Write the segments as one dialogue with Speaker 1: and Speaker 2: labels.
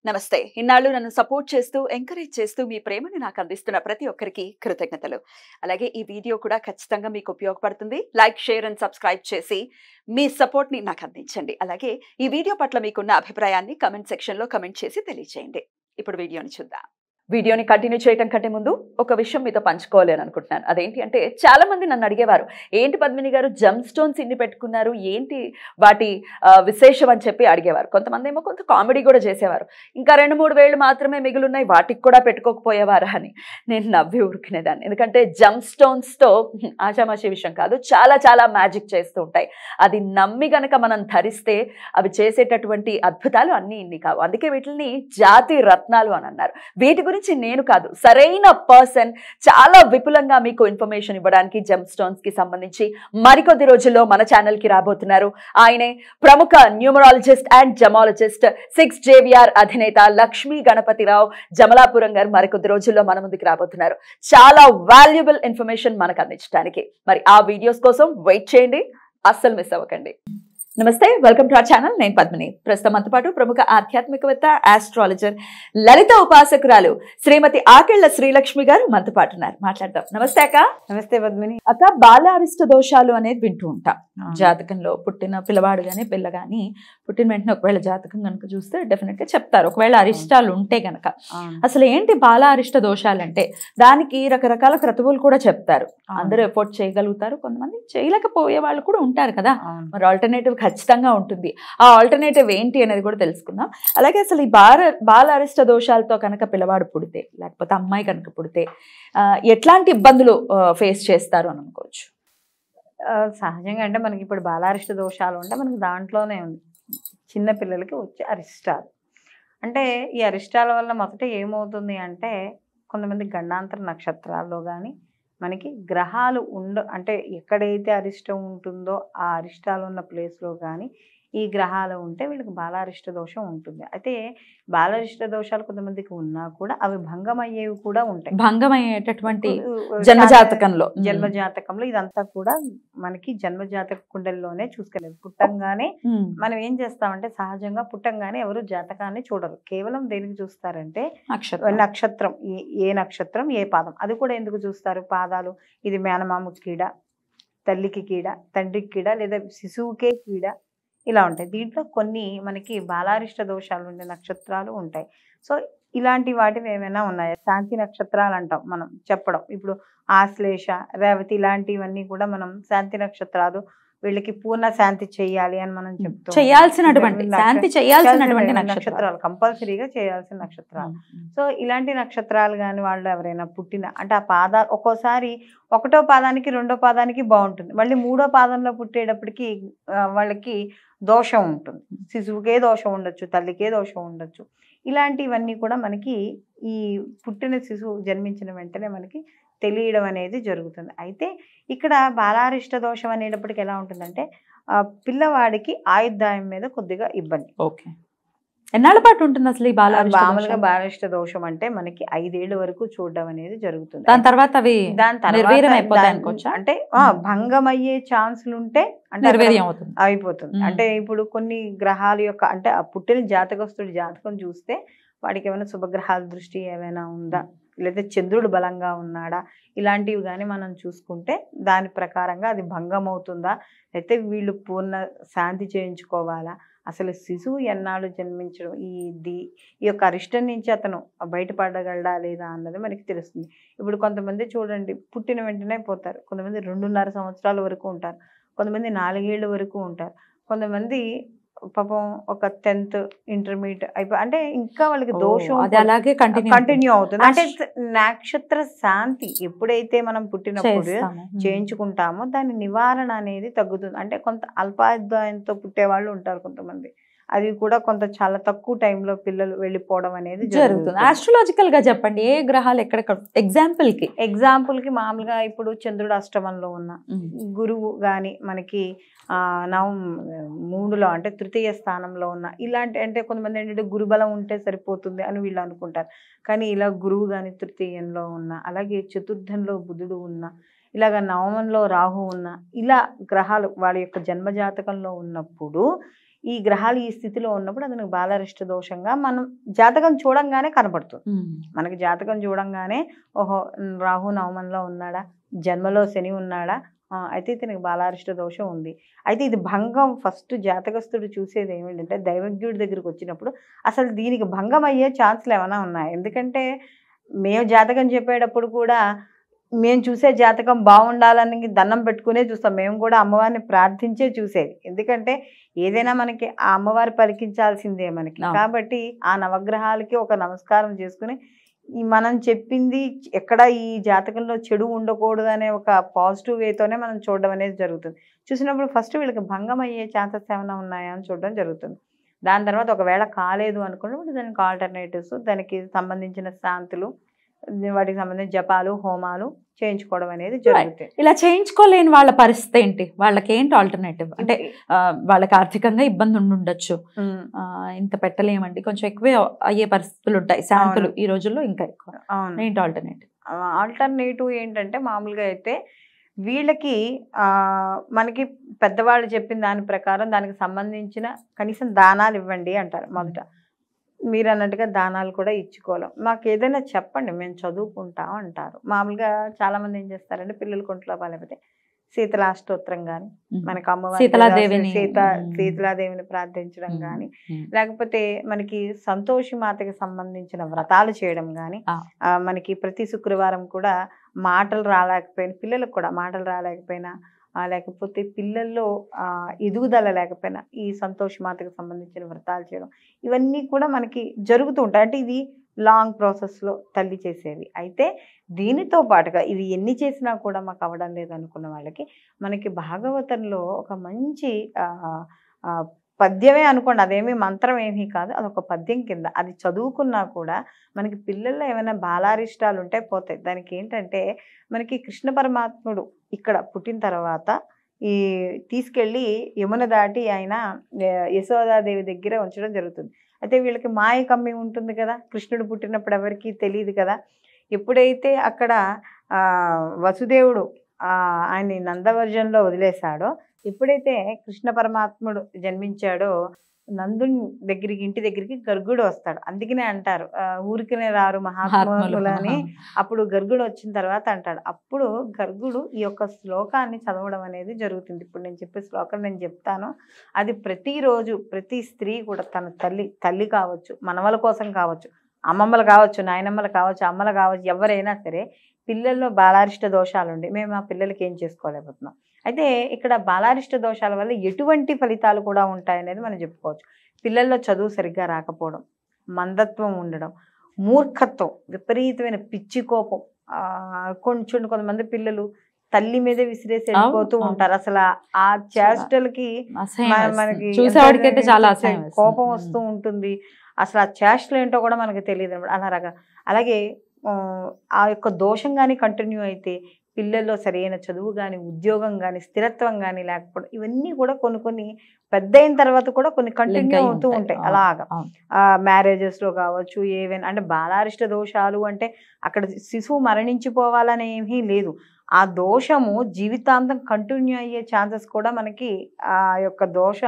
Speaker 1: నమస్తే. ఇన్నాళ్ళు నన్ను సపోర్ట్ చేస్తూ, ఎంకరేజ్ చేస్తూ మీ ప్రేమను నాకు అందిస్తున్న ప్రతి ఒక్కరికి కృతజ్ఞతలు. అలాగే ఈ వీడియో కూడా ఖచ్చితంగా మీకు ఉపయోగపడుతుంది. లైక్, షేర్ అండ్ సబ్స్క్రైబ్ చేసి మీ సపోర్ట్‌ని నాకు అందించండి. అలాగే ఈ వీడియో పట్ల మీకున్న అభిప్రాయాన్ని కామెంట్ సెక్షన్‌లో కామెంట్ చేసి తెలియజేయండి. ఇప్పుడు వీడియోని చూద్దాం. వీడియోని కంటిన్యూ చేయడం కంటే ముందు ఒక విషయం మీతో పంచుకోవాలి అని అనుకుంటున్నాను. అదేంటి అంటే చాలా మంది నన్ను అడిగేవారు, ఏంటి పద్మిని గారు జెమ్ స్టోన్స్ ఇన్ని పెట్టుకున్నారు, ఏంటి వాటి విశేషం అని చెప్పి అడిగేవారు. కొంతమంది ఏమో కొంత కామెడీ కూడా చేసేవారు. ఇంకా 2-3 వేళ్ళు మాత్రమే మిగిలిన్నాయి, వాటికి కూడా పెట్టుకోకపోయేవారా అని నేను నవ్వి ఊరుకునేదాన్ని. ఎందుకంటే జెమ్ స్టోన్స్తో ఆషామాషి విషయం కాదు, చాలా చాలా మ్యాజిక్ చేస్తూ ఉంటాయి. అది నమ్మి గనక మనం ధరిస్తే అవి చేసేటటువంటి అద్భుతాలు అన్నీ ఇన్ని కావు. అందుకే వీటిని జాతి రత్నాలు అని అన్నారు. వీటి గురించి నేను కాదు, సరైన పర్సన్ చాలా విపులంగా మీకు ఇన్ఫర్మేషన్ ఇవ్వడానికి జెమ్ స్టోన్స్ కి సంబంధించి మరికొద్ది రోజుల్లో మన ఛానల్ కి రాబోతున్నారు. ఆయనే ప్రముఖ న్యూమరాలజిస్ట్ అండ్ జమాలజిస్ట్ 6 JVR అధినేత లక్ష్మీ గణపతిరావు జమలాపురం గారు మరికొద్ది రోజుల్లో మన ముందుకు రాబోతున్నారు. చాలా వాల్యుబుల్ ఇన్ఫర్మేషన్ మనకు అందించడానికి. మరి ఆ వీడియోస్ కోసం వెయిట్ చేయండి, అస్సలు మిస్ అవ్వకండి. నమస్తే, వెల్కమ్ టు అవర్ ఛానల్. నేను పద్మిని. ప్రస్తుతం మనతో పాటు ప్రముఖ ఆధ్యాత్మికవేత్త, ఆస్ట్రాలజర్, లలిత ఉపాసకురాలు శ్రీమతి ఆకెళ్ల శ్రీలక్ష్మి గారు మనతో పాటు ఉన్నారు. మాట్లాడదాం. నమస్తే అక్క.
Speaker 2: నమస్తే పద్మిని.
Speaker 1: అక్క, బాల అరిష్ట దోషాలు అనేది వింటూ ఉంటాం. జాతకంలో పుట్టిన పిల్లవాడు గానీ పిల్ల గానీ పుట్టిన వెంటనే ఒకవేళ జాతకం కనుక చూస్తే డెఫినెట్ గా చెప్తారు, ఒకవేళ అరిష్టాలు ఉంటే గనక. అసలు ఏంటి బాల అరిష్ట దోషాలు అంటే? దానికి రకరకాల క్రతువులు కూడా చెప్తారు. అందరూ ఎఫోర్ట్ చేయగలుగుతారు, కొంతమంది చేయలేకపోయే వాళ్ళు కూడా ఉంటారు కదా. మరి ఆల్టర్నేటివ్ ఖచ్చితంగా ఉంటుంది. ఆ ఆల్టర్నేటివ్ ఏంటి అనేది కూడా తెలుసుకుందాం. అలాగే అసలు ఈ బాల అరిష్ట దోషాలతో కనుక పిల్లవాడు పుడితే, లేకపోతే అమ్మాయి కనుక పుడితే ఎట్లాంటి ఇబ్బందులు ఫేస్ చేస్తారు అని అనుకోవచ్చు?
Speaker 2: సహజంగా అంటే మనకి ఇప్పుడు బాలారిష్ట దోషాలు అంటే మనకి దాంట్లోనే ఉంది, చిన్న పిల్లలకి వచ్చే అరిష్టాలు. అంటే ఈ అరిష్టాల వల్ల మొదట ఏమవుతుంది అంటే, కొంతమంది గండాంతర నక్షత్రాల్లో కానీ మనకి గ్రహాలు అంటే ఎక్కడైతే అరిష్టం ఉంటుందో ఆ అరిష్టాలు ఉన్న ప్లేస్లో కానీ ఈ గ్రహాలు ఉంటే వీళ్ళకి బాలారిష్ట దోషం ఉంటుంది. అయితే బాలారిష్ట దోషాలు కొంతమందికి ఉన్నా కూడా అవి భంగమయ్యేవి కూడా ఉంటాయి.
Speaker 1: భంగమయ్యేటటువంటి జన్మజాతకంలో
Speaker 2: ఇదంతా కూడా మనకి జన్మజాతక కుండలిలోనే చూసుకోలేదు. పుట్టంగానే మనం ఏం చేస్తామంటే, సహజంగా పుట్టంగానే ఎవరు జాతకాన్ని చూడరు. కేవలం దేనికి చూస్తారంటే నక్షత్రం, ఏ నక్షత్రం ఏ పాదం, అది కూడా ఎందుకు చూస్తారు? పాదాలు, ఇది మేనమామకి కీడ, తల్లికి కీడ, తండ్రికి కీడ, లేదా శిశువుకే కీడ, ఇలా ఉంటాయి. దీంట్లో కొన్ని మనకి బాలారిష్ట దోషాలు ఉండే నక్షత్రాలు ఉంటాయి. సో ఇలాంటి వాటివి ఏమైనా ఉన్నాయా? శాంతి నక్షత్రాలు అంటాం మనం చెప్పడం. ఇప్పుడు ఆశ్లేష, రేవతి ఇలాంటివన్నీ కూడా మనం శాంతి నక్షత్రాలు, వీళ్ళకి పూర్ణ శాంతి చేయాలి అని మనం చెప్తాం.
Speaker 1: చేయాల్సినటువంటి నక్షత్రాలు,
Speaker 2: కంపల్సరీగా చేయాల్సిన నక్షత్రాలు. సో ఇలాంటి నక్షత్రాలు కానీ వాళ్ళు ఎవరైనా పుట్టిన అంటే ఆ పాదాలు ఒక్కోసారి ఒకటో పాదానికి రెండో పాదానికి బాగుంటుంది, మళ్ళీ మూడో పాదంలో పుట్టేటప్పటికి వాళ్ళకి దోషం ఉంటుంది. శిశువుకే దోషం ఉండొచ్చు, తల్లికే దోషం ఉండొచ్చు. ఇలాంటివన్నీ కూడా మనకి ఈ పుట్టిన శిశువు జన్మించిన వెంటనే మనకి తెలియడం అనేది జరుగుతుంది. అయితే ఇక్కడ బాలారిష్ట దోషం అనేటప్పటికి ఎలా ఉంటుందంటే, పిల్లవాడికి ఆయుర్దాయం మీద కొద్దిగా ఇబ్బంది.
Speaker 1: ఓకే, ఎన్నాళ్ళ పాటు ఉంటుంది అసలు ఈ
Speaker 2: మామూలుగా బాలారిష్ట దోషం అంటే మనకి 5 ఏళ్ళ వరకు చూడడం అనేది జరుగుతుంది.
Speaker 1: దాని తర్వాత
Speaker 2: అంటే భంగమయ్యే ఛాన్సులు ఉంటే అంటే అయిపోతుంది. అంటే ఇప్పుడు కొన్ని గ్రహాల యొక్క అంటే ఆ పుట్టిన జాతకస్తుడి జాతకం చూస్తే వాడికి ఏమైనా శుభగ్రహాల దృష్టి ఏమైనా ఉందా, లేదా చంద్రుడు బలంగా ఉన్నాడా, ఇలాంటివి కానీ మనం చూసుకుంటే దాని ప్రకారంగా అది భంగం అవుతుందా, అయితే వీళ్ళు పూర్ణ శాంతి చేయించుకోవాలా, అసలు శిశువు ఎన్నాళ్ళు జన్మించడం ఈ యొక్క అరిష్టం నుంచి అతను బయటపడగలడా లేదా అన్నది మనకి తెలుస్తుంది. ఇప్పుడు కొంతమంది చూడండి, పుట్టిన వెంటనే పోతారు, కొంతమంది 2.5 సంవత్సరాల వరకు ఉంటారు, కొంతమంది 4 ఏళ్ళ వరకు ఉంటారు, కొంతమంది పాపం ఒక 10th ఇంటర్మీడియట్ అయిపోయి అంటే ఇంకా వాళ్ళకి దోషం
Speaker 1: అలాగే
Speaker 2: కంటిన్యూ అవుతుంది. అంటే నక్షత్ర శాంతి ఎప్పుడైతే మనం పుట్టినప్పుడు చేయించుకుంటామో దాని నివారణ అనేది తగ్గుతుంది. అంటే కొంత అల్పాయుర్దాయంతో పుట్టే వాళ్ళు ఉంటారు కొంతమంది, అది కూడా కొంత చాలా తక్కువ టైంలో పిల్లలు వెళ్ళిపోవడం అనేది జరుగుతుంది.
Speaker 1: ఆస్ట్రాలజికల్ గా చెప్పండి, ఏ గ్రహాలు ఎక్కడ?
Speaker 2: ఎగ్జాంపుల్ కి మామూలుగా ఇప్పుడు చంద్రుడు అష్టమంలో ఉన్న, గురువు గాని మనకి 3లో అంటే తృతీయ స్థానంలో ఉన్న, ఇలాంటి అంటే కొంతమంది ఏంటంటే గురుబలం ఉంటే సరిపోతుంది అని వీళ్ళు అనుకుంటారు. కానీ ఇలా గురువు కానీ తృతీయంలో ఉన్న, అలాగే చతుర్థంలో బుధుడు ఉన్న, ఇలాగ నవమంలో రాహు ఉన్న, ఇలా గ్రహాలు వాళ్ళ యొక్క జన్మజాతకంలో ఉన్నప్పుడు ఈ గ్రహాలు ఈ స్థితిలో ఉన్నప్పుడు అతనికి బాలారిష్ట దోషంగా మనం జాతకం చూడంగానే కనపడుతుంది. మనకి జాతకం చూడంగానే ఓహో రాహు నవమంలో ఉన్నాడా, జన్మలో శని ఉన్నాడా, అయితే ఇతనికి బాలారిష్ట దోషం ఉంది. అయితే ఇది భంగం ఫస్ట్ జాతకస్తుడు చూసేది ఏమిటంటే దైవజ్ఞుడి దగ్గరికి వచ్చినప్పుడు అసలు దీనికి భంగం అయ్యే ఛాన్స్లు ఏమైనా ఉన్నాయి. ఎందుకంటే మేము జాతకం చెప్పేటప్పుడు కూడా మేము చూసే జాతకం బాగుండాలని దండం పెట్టుకునే చూస్తాం. మేము కూడా అమ్మవారిని ప్రార్థించే చూసేది. ఎందుకంటే ఏదైనా మనకి ఆ అమ్మవారి పలికించాల్సిందే మనకి. కాబట్టి ఆ నవగ్రహాలకి ఒక నమస్కారం చేసుకుని ఈ మనం చెప్పింది ఎక్కడ ఈ జాతకంలో చెడు ఉండకూడదు అనే ఒక పాజిటివ్ వేతోనే మనం చూడడం అనేది జరుగుతుంది. చూసినప్పుడు ఫస్ట్ వీళ్ళకి భంగం అయ్యే ఛాన్సెస్ ఏమైనా ఉన్నాయా అని చూడడం జరుగుతుంది. దాని తర్వాత ఒకవేళ కాలేదు అనుకున్నప్పుడు దానికి ఆల్టర్నేటివ్స్, దానికి సంబంధించిన శాంతులు, వాటికి సంబంధించిన జపాలు, హోమాలు చేయించుకోవడం అనేది జరుగుతుంది.
Speaker 3: ఇలా చేయించుకోలేని వాళ్ళ పరిస్థితి ఏంటి? వాళ్ళకి ఏంటి ఆల్టర్నేటివ్? అంటే వాళ్ళకి ఆర్థికంగా ఇబ్బంది ఉండొచ్చు, ఇంత పెట్టలేమండి, కొంచెం ఎక్కువే అయ్యే పరిస్థితులు ఉంటాయి శాంతులు ఈ రోజుల్లో ఇంకా ఎక్కువ. ఏంటి ఆల్టర్నేటివ్?
Speaker 2: ఆల్టర్నేటివ్ ఏంటంటే మామూలుగా అయితే వీళ్ళకి మనకి పెద్దవాళ్ళు చెప్పిన దాని ప్రకారం దానికి సంబంధించిన కనీసం దానాలు ఇవ్వండి అంటారు. మొదట మీరు అన్నట్టుగా దానాలు కూడా ఇచ్చుకోలేం, మాకు ఏదైనా చెప్పండి మేము చదువుకుంటాం అంటారు. మామూలుగా చాలా మంది ఏం చేస్తారంటే పిల్లల కొంట్లో లేకపోతే శీతలాష్టోత్తరం కానీ, మనకి అమ్మవారి శీతలాదేవిని ప్రార్థించడం కానీ, లేకపోతే మనకి సంతోషి మాతకి సంబంధించిన వ్రతాలు చేయడం కానీ, మనకి ప్రతి శుక్రవారం కూడా మాటలు రాలేకపోయినా పిల్లలకు కూడా మాటలు రాలేకపోయినా, లేకపోతే పిల్లల్లో ఎదుగుదల లేకపోయినా ఈ సంతోషి మాతకి సంబంధించిన వ్రతాలు చేయడం, ఇవన్నీ కూడా మనకి జరుగుతూ ఉంటాయి. అంటే ఇది లాంగ్ ప్రాసెస్లో తల్లి చేసేవి. అయితే దీనితో పాటుగా ఇవి ఎన్ని చేసినా కూడా మాకు అవ్వడం లేదు అనుకున్న వాళ్ళకి మనకి భాగవతంలో ఒక మంచి పద్యమే అనుకోండి, అదేమీ మంత్రం ఏమీ కాదు, అదొక పద్యం కింద. అది చదువుకున్నా కూడా మనకి పిల్లల్లో ఏమైనా బాలారిష్టాలు ఉంటే పోతాయి. దానికి ఏంటంటే మనకి కృష్ణ పరమాత్ముడు ఇక్కడ పుట్టిన తర్వాత ఈ తీసుకెళ్ళి యమున దాటి ఆయన యశోదాదేవి దగ్గర ఉంచడం జరుగుతుంది. అయితే వీళ్ళకి మాయ కమ్మి ఉంటుంది కదా, కృష్ణుడు పుట్టినప్పుడు ఎవరికి తెలియదు కదా. ఎప్పుడైతే అక్కడ వసుదేవుడు ఆయన్ని నందవర్జంలో వదిలేశాడో, ఎప్పుడైతే కృష్ణ పరమాత్ముడు జన్మించాడో నందుని దగ్గరికి ఇంటి దగ్గరికి గర్గుడు వస్తాడు. అందుకనే అంటారు ఊరికనే రారు మహాత్ములు అని. అప్పుడు గర్గుడు వచ్చిన తర్వాత అంటాడు, అప్పుడు గర్గుడు ఈ యొక్క శ్లోకాన్ని చదవడం అనేది జరుగుతుంది. ఇప్పుడు నేను చెప్పే శ్లోకం నేను చెప్తాను, అది ప్రతిరోజు ప్రతి స్త్రీ కూడా తన తల్లి కావచ్చు, మనవల కోసం కావచ్చు, అమ్మమ్మలు కావచ్చు, నాయనమ్మలు కావచ్చు, అమ్మలు కావచ్చు, ఎవరైనా సరే పిల్లల్లో బాలారిష్ట దోషాలు ఉండి మేము ఆ పిల్లలకి ఏం చేసుకోలేకపోతున్నాం. అయితే ఇక్కడ బాలారిష్ట దోషాల వల్ల ఎటువంటి ఫలితాలు కూడా ఉంటాయనేది మనం చెప్పుకోవచ్చు. పిల్లల్లో చదువు సరిగ్గా రాకపోవడం, మందత్వం ఉండడం, మూర్ఖత్వం, విపరీతమైన పిచ్చి కోపం, కొంతమంది పిల్లలు తల్లి మీదే విసిరేసి వెళ్ళిపోతూ ఉంటారు. అసలు ఆ చేష్టలకి మనకి కోపం వస్తూ ఉంటుంది. అసలు ఆ చేష్టలు ఏంటో కూడా మనకి తెలియదు అనమాట. అలాగే ఆ యొక్క దోషం కానీ కంటిన్యూ అయితే పిల్లల్లో సరైన చదువు కానీ, ఉద్యోగం కానీ, స్థిరత్వం కానీ లేకపోవడం, ఇవన్నీ కూడా కొన్ని పెద్ద అయిన తర్వాత కూడా కొన్ని కంటిన్యూ అవుతూ ఉంటాయి. అలాగా మ్యారేజెస్లో కావచ్చు, ఏవైనా. అంటే బాలారిష్ట దోషాలు అంటే అక్కడ శిశువు మరణించిపోవాలని ఏమీ లేదు, ఆ దోషము జీవితాంతం కంటిన్యూ అయ్యే ఛాన్సెస్ కూడా మనకి ఆ యొక్క దోష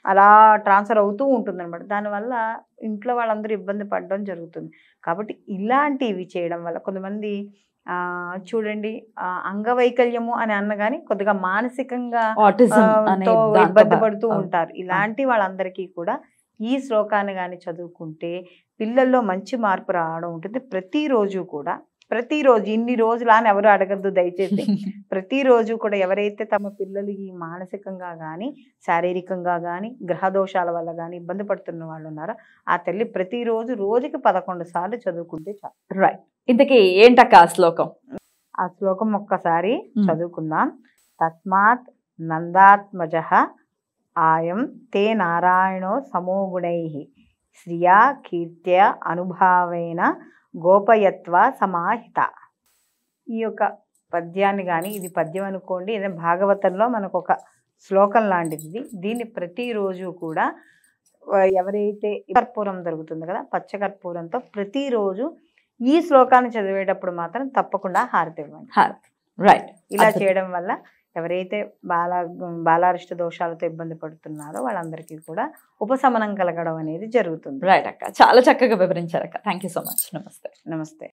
Speaker 2: అలా ట్రాన్స్ఫర్ అవుతూ ఉంటుంది అనమాట. దానివల్ల ఇంట్లో వాళ్ళందరూ ఇబ్బంది పడడం జరుగుతుంది. కాబట్టి ఇలాంటివి చేయడం వల్ల కొంతమంది చూడండి అంగవైకల్యము అని అన్నగాని కొద్దిగా మానసికంగా ఇబ్బంది పడుతూ ఉంటారు. ఇలాంటి వాళ్ళందరికీ కూడా ఈ శ్లోకాన్ని కానీ చదువుకుంటే పిల్లల్లో మంచి మార్పు రావడం ఉంటుంది. ప్రతిరోజు ఇన్ని రోజులు అని ఎవరు అడగద్దు దయచేసి. ప్రతిరోజు కూడా ఎవరైతే తమ పిల్లలు ఈ మానసికంగా కానీ, శారీరకంగా కానీ, గ్రహదోషాల వల్ల కానీ ఇబ్బంది పడుతున్న వాళ్ళు ఉన్నారో ఆ తల్లి ప్రతిరోజు రోజుకి 11 సార్లు చదువుకుంటే చాలు.
Speaker 3: రైట్. ఇంతకీ ఏంటక్క ఆ శ్లోకం?
Speaker 2: ఆ శ్లోకం ఒక్కసారి చదువుకుందాం. తస్మాత్ నందాత్మజః ఆయం తే నారాయణో సమో గుణైః శ్రియా కీర్త్య అనుభావేన గోపయత్వ సమాహిత. ఈ యొక్క పద్యాన్ని కానీ, ఇది పద్యం అనుకోండి, ఏదైనా భాగవతంలో మనకు ఒక శ్లోకం లాంటిది. దీన్ని ప్రతిరోజు కూడా ఎవరైతే కర్పూరం దొరుకుతుంది కదా, పచ్చకర్పూరంతో ప్రతిరోజు ఈ శ్లోకాన్ని చదివేటప్పుడు మాత్రం తప్పకుండా హారతి ఇవ్వండి.
Speaker 3: రైట్.
Speaker 2: ఇలా చేయడం వల్ల ఎవరైతే బాలారిష్ట దోషాలతో ఇబ్బంది పడుతున్నారో వాళ్ళందరికీ కూడా ఉపశమనం కలగడం అనేది జరుగుతుంది.
Speaker 3: రైట్ అక్క, చాలా చక్కగా వివరించారు అక్క. Thank you so much. నమస్తే.
Speaker 2: నమస్తే.